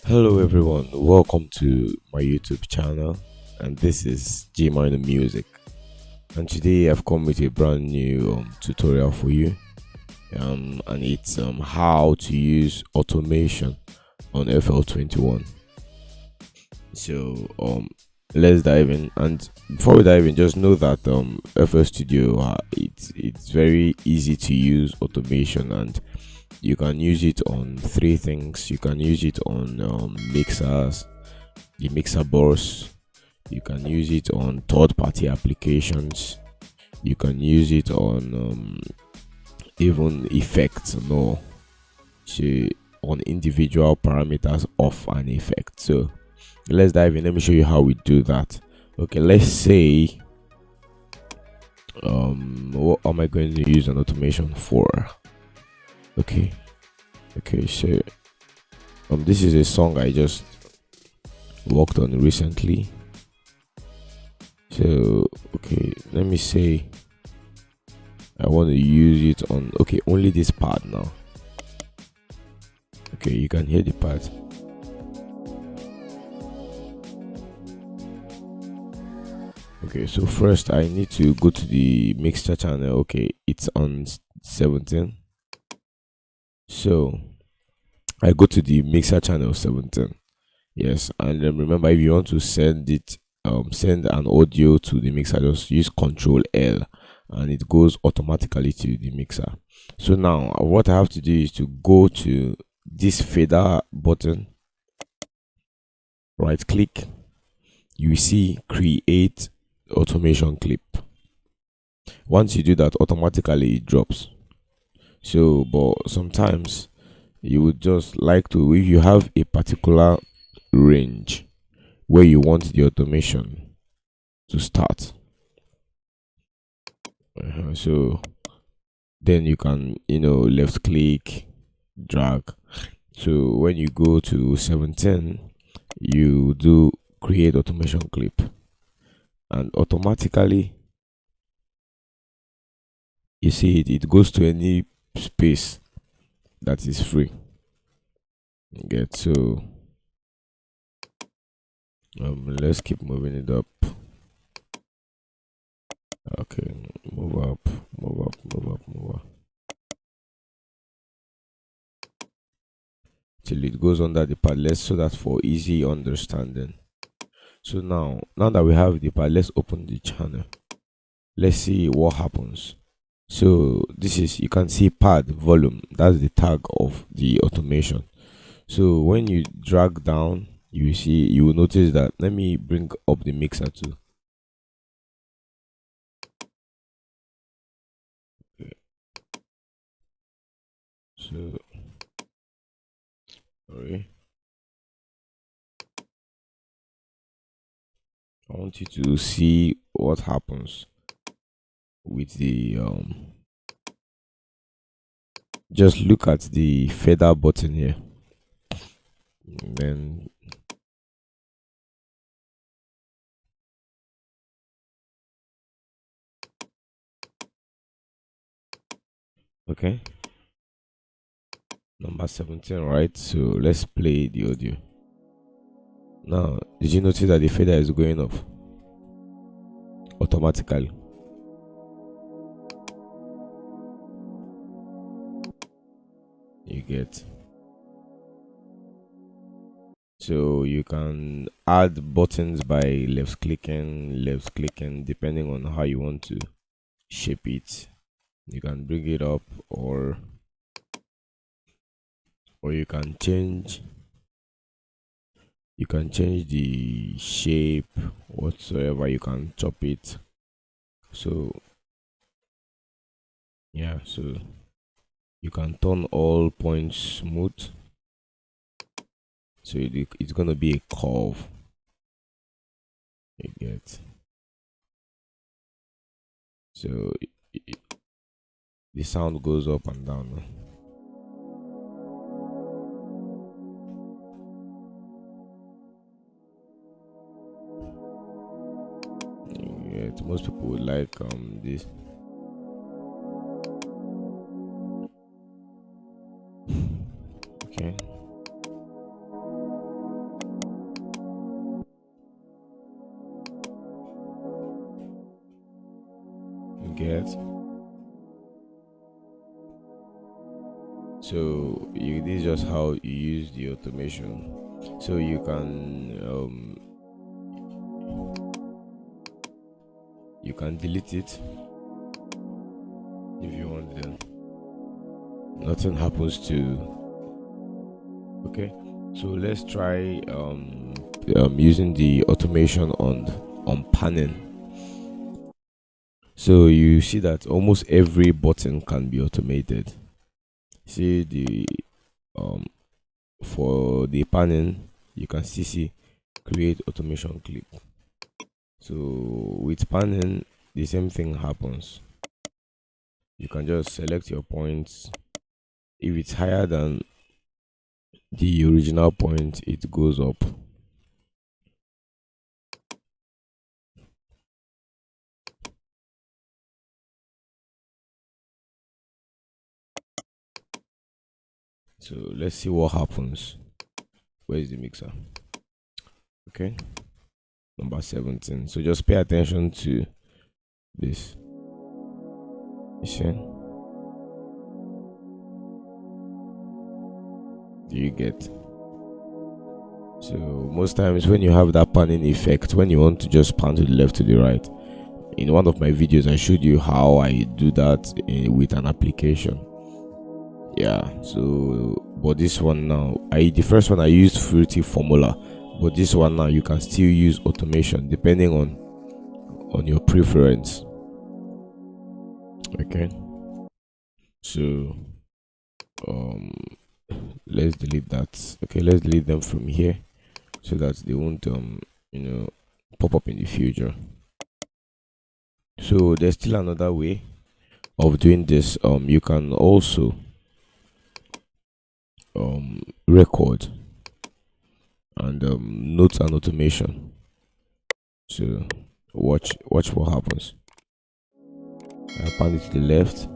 Hello everyone, welcome to my YouTube channel, and this is G Minor Music. And today I've come with a brand new tutorial for you, and it's how to use automation on FL21. So let's dive in. And before we dive in, just know that FL Studio it's very easy to use automation, and you can use it on three things. You can use it on mixers, the mixer bus. You can use it on third-party applications. You can use it on even effects, no, so on individual parameters of an effect. So let's dive in. Let me show you how we do that. Okay, let's say what am I going to use an automation for? Okay, so this is a song I just worked on recently. So okay, let me say I want to use it on only this part now. Okay, you can hear the part. Okay, so first I need to go to the mixture channel. Okay, it's on 17. So I go to the mixer channel 17. Yes, and then remember, if you want to send it send an audio to the mixer, just use Control L and it goes automatically to the mixer. So now what I have to do is to go to this fader button, right click, you see create automation clip. Once you do that, automatically it drops. So but sometimes you would just like to, if you have a particular range where you want the automation to start, so then you can left click, drag. So when you go to 17, you do create automation clip, and automatically you see it goes to any space that is free. Get so let's keep moving it up. Okay, move up, move up, move up, move up till it goes under the palette, so that for easy understanding. So now that we have the palette, let's open the channel. Let's see what happens. So this is, you can see pad volume, that's the tag of the automation. So when you drag down, you will notice that. Let me bring up the mixer too. Okay. So sorry, I want you to see what happens with the just look at the fader button here, and then okay, number 17, right? So let's play the audio. Now did you notice that the fader is going off automatically? You get. So you can add buttons by left clicking, depending on how you want to shape it. You can bring it up, or you can change the shape whatsoever. You can chop it. So yeah, so you can turn all points smooth, so it's gonna be a curve. You get. So the sound goes up and down. Yeah, most people would like this. Okay. get? So this is just how you use the automation. So you can delete it if you want. Then nothing happens to. Okay, so let's try using the automation on panning. So you see that almost every button can be automated. See the for the panning, you can still see create automation clip. So with panning, the same thing happens. You can just select your points. If it's higher than the original point, it goes up. So let's see what happens. Where is the mixer? Okay, number 17. So just pay attention to this. You see? Do you get? So most times when you have that panning effect, when you want to just pan to the left, to the right, in one of my videos I showed you how I do that with an application. Yeah, so but this one now, the first one I used Fruity Formula, but this one now you can still use automation depending on your preference. Okay, so let's delete that. Okay, let's delete them from here so that they won't pop up in the future. So there's still another way of doing this. You can also record and note an automation. So watch what happens. I pan it to the left,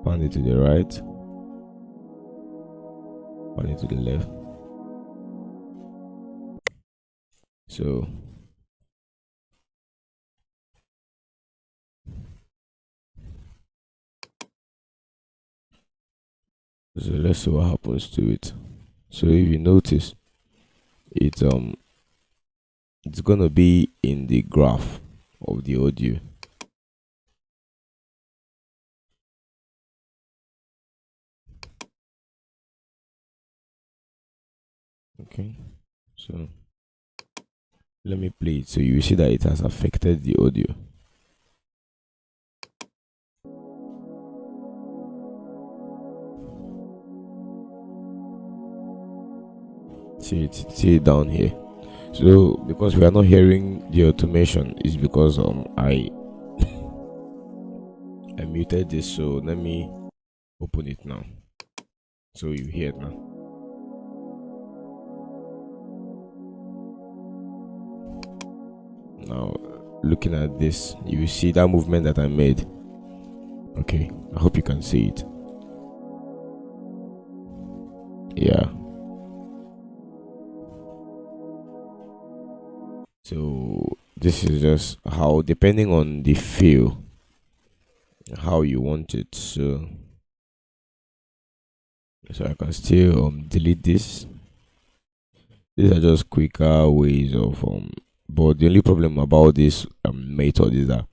pan it to the right, pan it to the left. So let's see what happens to it. So if you notice, it's gonna be in the graph of the audio. Okay, so let me play it so you see that it has affected the audio. See it down here. So because we are not hearing the automation, is because I muted this. So let me open it now so you hear it now. Now looking at this, you see that movement that I made. Okay, I hope you can see it. Yeah, so this is just how, depending on the feel, how you want it. So I can still delete this. These are just quicker ways of but the only problem about this method is that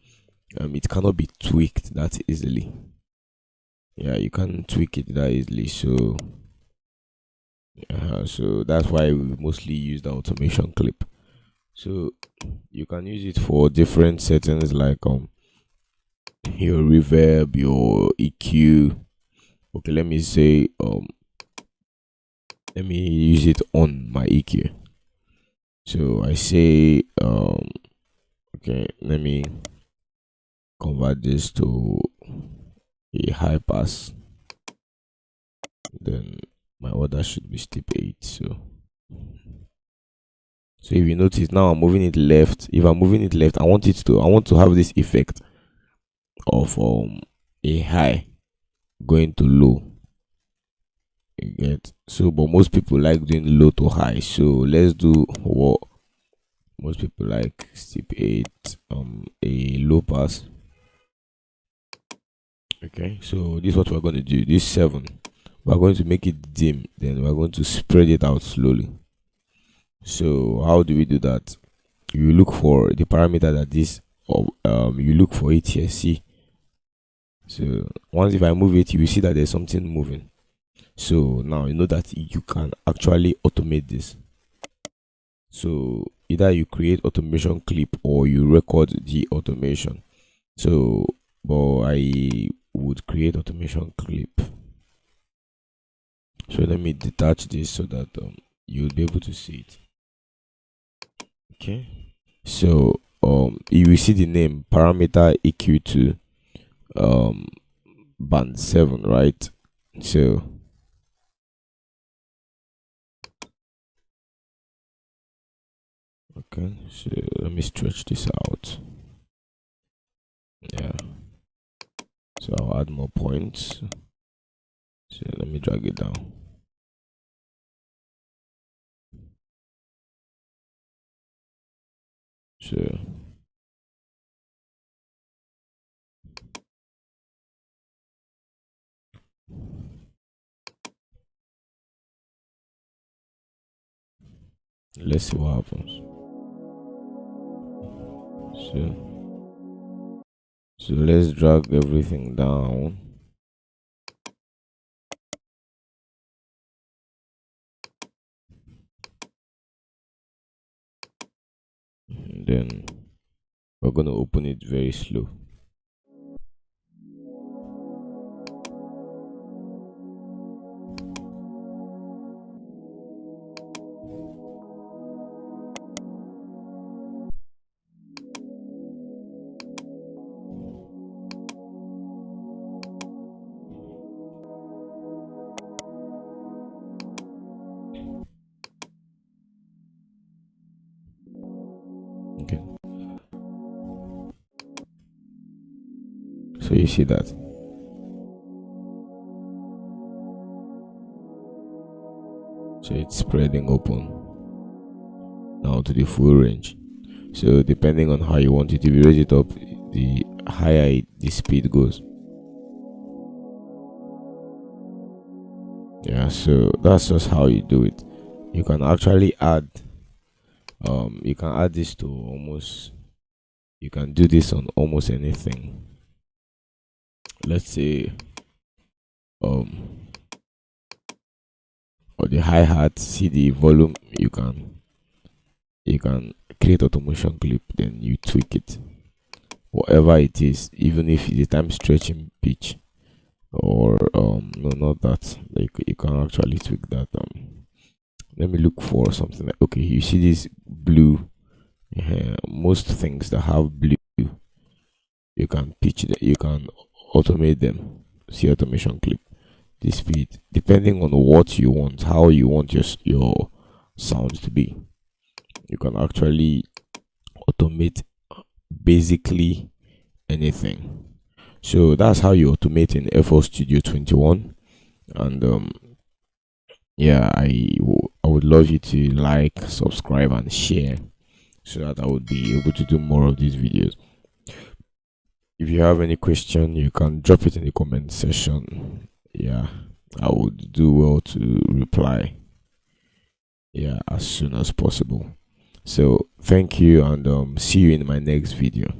it cannot be tweaked that easily. Yeah, you can't tweak it that easily. So so that's why we mostly use the automation clip. So you can use it for different settings like your reverb, your EQ. Okay, let me say let me use it on my EQ. So I say okay, let me convert this to a high pass. Then my order should be step 8. So if you notice now I'm moving it left. If I'm moving it left, I want to have this effect of a high going to low. You get? So but most people like doing low to high. So let's do what most people like step 8, a low pass. Okay, so this is what we're going to do. This 7, we're going to make it dim, then we're going to spread it out slowly. So how do we do that? You look for the parameter that this, or you look for it here. See, so once if I move it, you will see that there's something moving. So now you know that you can actually automate this. So either you create automation clip or you record the automation. So but I would create automation clip. So let me detach this so that you'll be able to see it. Okay, so you will see the name parameter EQ2 band 7, right? So okay, so let me stretch this out. Yeah, so I'll add more points. So let me drag it down. So let's see what happens. So let's drag everything down. And then we're gonna open it very slow. Okay, so you see that. So it's spreading open now to the full range. So depending on how you want it, if you raise it up, the higher the speed goes. Yeah, so that's just how you do it. You can actually add you can add this to almost, you can do this on almost anything. Let's say or the hi-hat, see the volume, you can create automation clip, then you tweak it, whatever it is, even if it's a time stretching pitch, or no, not that, like you can actually tweak that. Let me look for something like, okay, you see this blue, most things that have blue, you can pitch that, you can automate them. See automation clip, the speed, depending on what you want, how you want your sound to be. You can actually automate basically anything. So that's how you automate in FL Studio 21. And yeah, I would love you to like, subscribe, and share so that I would be able to do more of these videos. If you have any question, you can drop it in the comment section. Yeah, I would do well to reply, yeah, as soon as possible. So thank you, and see you in my next video.